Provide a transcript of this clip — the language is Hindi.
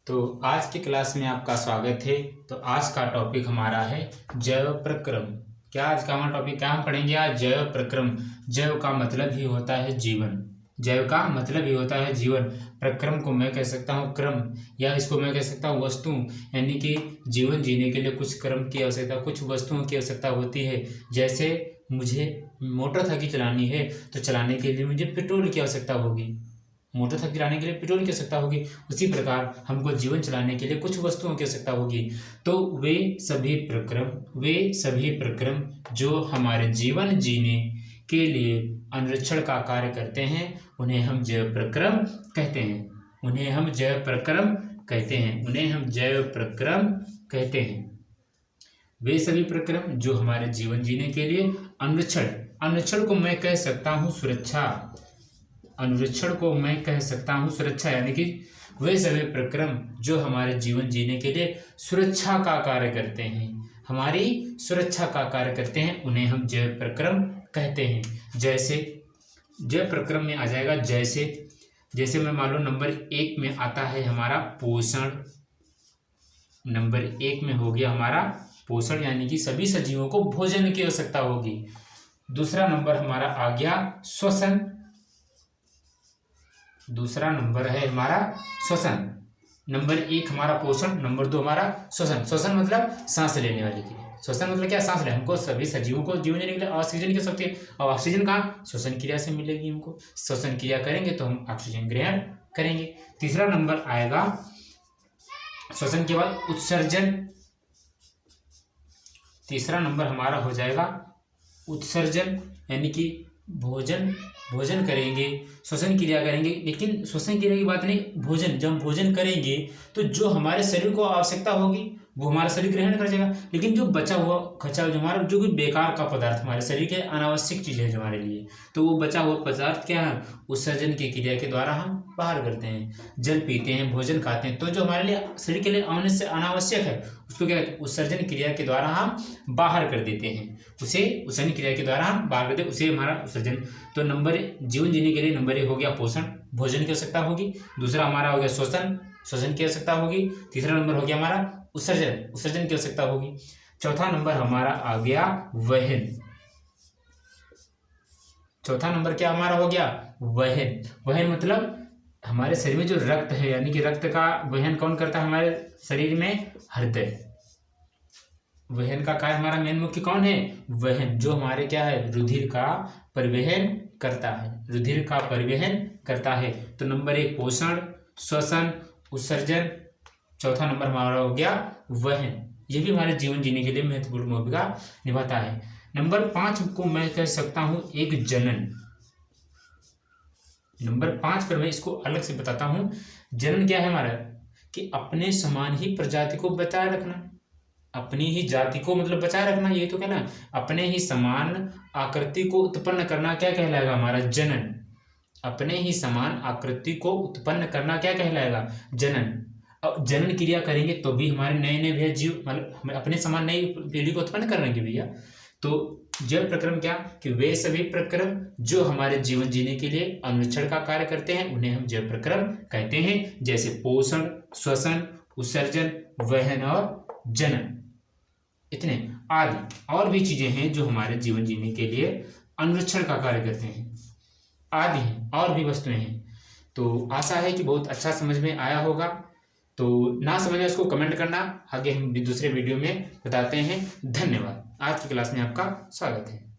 तो आज की क्लास में आपका स्वागत है। तो आज का टॉपिक हमारा है जैव प्रक्रम। क्या आज का हमारा टॉपिक क्या हम पढ़ेंगे आज? जैव प्रक्रम। जैव का मतलब ही होता है जीवन। जैव का मतलब ही होता है जीवन। प्रक्रम को मैं कह सकता हूँ क्रम, या इसको मैं कह सकता हूँ वस्तु, यानी कि जीवन जीने के लिए कुछ क्रम की आवश्यकता, कुछ वस्तुओं की आवश्यकता होती है। जैसे मुझे मोटर साइकिल चलानी है तो चलाने के लिए मुझे पेट्रोल की आवश्यकता होगी, मोटर साइकिल चलाने के लिए पेट्रोल की आवश्यकता होगी। उसी प्रकार हमको जीवन चलाने के लिए कुछ वस्तुओं की आवश्यकता होगी। तो वे सभी प्रक्रम जो हमारे जीवन जीने के लिए अनुरक्षण का कार्य करते हैं उन्हें हम जैव प्रक्रम कहते हैं। वे सभी प्रक्रम जो हमारे जीवन जीने के लिए अनुरक्षण को मैं कह सकता हूँ सुरक्षा, यानी कि वे सभी प्रक्रम जो हमारे जीवन जीने के लिए सुरक्षा का कार्य करते हैं, हमारी सुरक्षा का कार्य करते हैं, उन्हें हम जैव प्रक्रम कहते हैं। जैसे जैव प्रक्रम में आ जाएगा, जैसे मैं मान लो नंबर 1 में आता है हमारा पोषण। नंबर 1 में हो गया हमारा पोषण, यानी कि सभी सजीवों को भोजन की आवश्यकता होगी। दूसरा नंबर हमारा आ गया श्वसन। दूसरा नंबर है हमारा श्वसन। नंबर 1 हमारा पोषण, नंबर 2 हमारा श्वसन। श्वसन मतलब सांस लेने वाले के लिए। श्वसन मतलब क्या? सांस लेने। हमको सभी सजीवों को जीवन जीने के लिए ऑक्सीजन की आवश्यकता है, और ऑक्सीजन कहाँ? श्वसन क्रिया से मिलेगी। हमको श्वसन क्रिया करेंगे तो हम ऑक्सीजन ग्रहण करेंगे। तीसरा नंबर आएगा श्वसन के बाद उत्सर्जन। तीसरा नंबर हमारा हो जाएगा उत्सर्जन, यानी कि भोजन करेंगे, श्वसन क्रिया करेंगे। लेकिन श्वसन क्रिया की बात नहीं, भोजन, जब हम भोजन करेंगे तो जो हमारे शरीर को आवश्यकता होगी वो हमारा शरीर ग्रहण कर जाएगा। लेकिन जो बचा हुआ खचा जो हमारा जो कोई बेकार का पदार्थ हमारे शरीर के अनावश्यक चीज़ है जो हमारे लिए, तो वो बचा हुआ पदार्थ क्या है? उत्सर्जन की क्रिया के द्वारा हम बाहर करते हैं। जल पीते हैं, भोजन खाते हैं, तो जो हमारे लिए शरीर के लिए अनावश्यक है उसको क्या कहते हैं? उत्सर्जन क्रिया के द्वारा हम बाहर कर देते हैं। उसे उत्सर्जन क्रिया के द्वारा हम बाहर करते हैं, उसे हमारा उत्सर्जन। तो जीवन जीने के लिए नंबर 1 हो गया पोषण, भोजन की आवश्यकता होगी। दूसरा हमारा हो गया श्वसन की आवश्यकता होगी। तीसरा नंबर हो गया हमारा उत्सर्जन की आवश्यकता होगी। चौथा नंबर हमारा आ गया वहन। चौथा नंबर क्या हमारा हो गया? वहन मतलब हमारे शरीर में जो रक्त है, यानी कि रक्त का वहन कौन करता है हमारे शरीर में? हृदय। वहन का कार्य हमारा मेन मुख्य कौन है? वहन, जो हमारे क्या है? रुधिर का परिवहन करता है। तो नंबर 1 पोषण, श्वसन, उत्सर्जन। चौथा नंबर हमारा हो गया वहन। ये भी हमारे जीवन जीने के लिए महत्वपूर्ण भूमिका निभाता है। नंबर 5 को मैं कह सकता हूं एक जनन। नंबर 5 पर मैं इसको अलग से बताता हूं। जनन क्या है हमारा? कि अपने समान ही प्रजाति को बचाए रखना, अपनी ही जाति को मतलब बचाए रखना, ये तो कहना। अपने ही समान आकृति को उत्पन्न करना क्या कहलाएगा? हमारा जनन। अपने ही समान आकृति को उत्पन्न करना क्या कहलाएगा? जनन। अब जनन क्रिया करेंगे तो भी हमारे नए नए भैया जीव, मतलब अपने समान नई पीढ़ी को उत्पन्न करेंगे भैया। तो जैव प्रक्रम क्या? कि वे सभी प्रक्रम जो हमारे जीवन जीने के लिए अनुरक्षण का कार्य करते हैं उन्हें हम जैव प्रक्रम कहते हैं। जैसे पोषण, श्वसन, उत्सर्जन, वहन और जनन, इतने आदि और भी चीजें हैं जो हमारे जीवन जीने के लिए अनुरक्षण का कार्य करते हैं। आदि हैं और भी वस्तुएं हैं। तो आशा है कि बहुत अच्छा समझ में आया होगा। तो ना समझे उसको कमेंट करना, आगे हम दूसरे वीडियो में बताते हैं। धन्यवाद। आज की क्लास में आपका स्वागत है।